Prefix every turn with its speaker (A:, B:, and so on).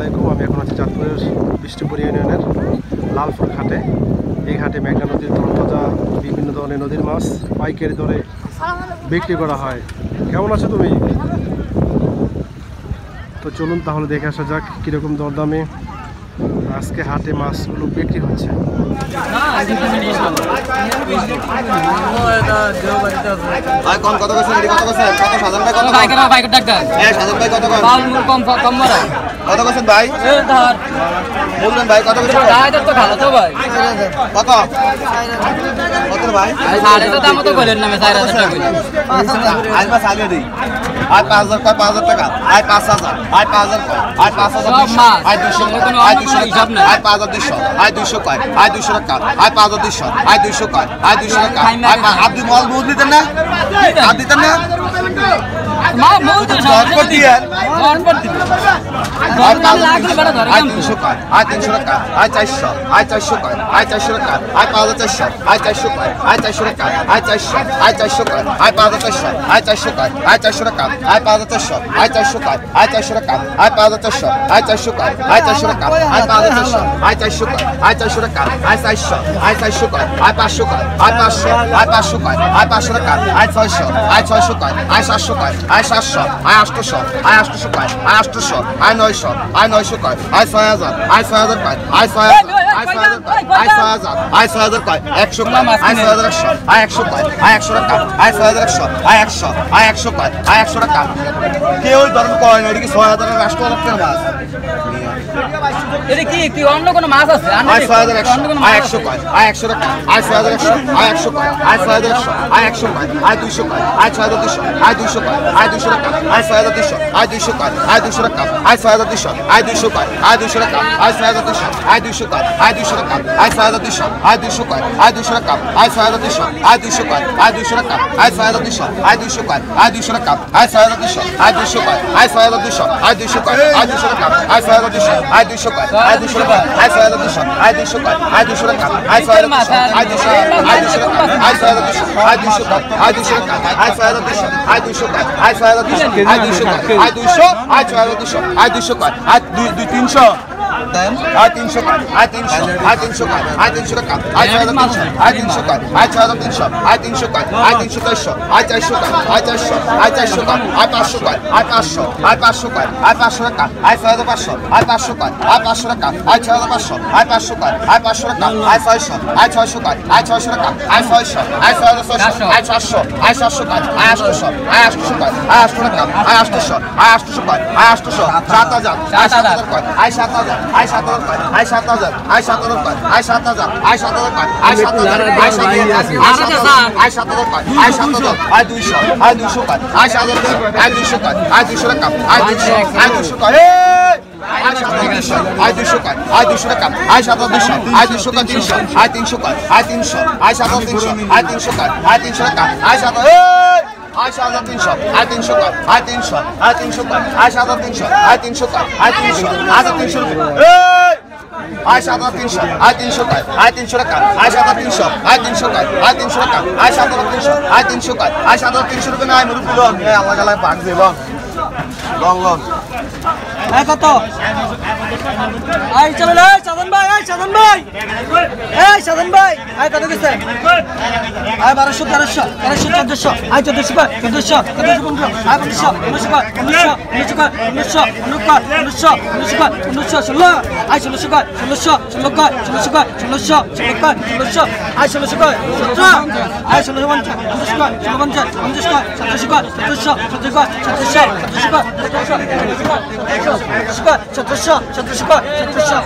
A: আলাইকুম। আমি এখন আছি চাঁদপুরের বিষ্ণুপুর ইউনিয়নের লালপুর ঘাটে। এই ঘাটে মেঘনা নদীর তরতাজা বিভিন্ন ধরনের নদীর মাছ পাইকারি দরে বিক্রি করা হয়। কেমন আছো তুমি? তো চলুন তাহলে দেখে আসা যাক কীরকম দরদামে আজকে হাটে মাছগুলো বিক্রি হচ্ছে।
B: অন্য কোনো মাছ আছে? কত চলো সাধন ভাই, সাধন ভাই, সাধন ভাই, কত গেছে? 1200, 1300, 1400, 1400, 1400, 1500, 1700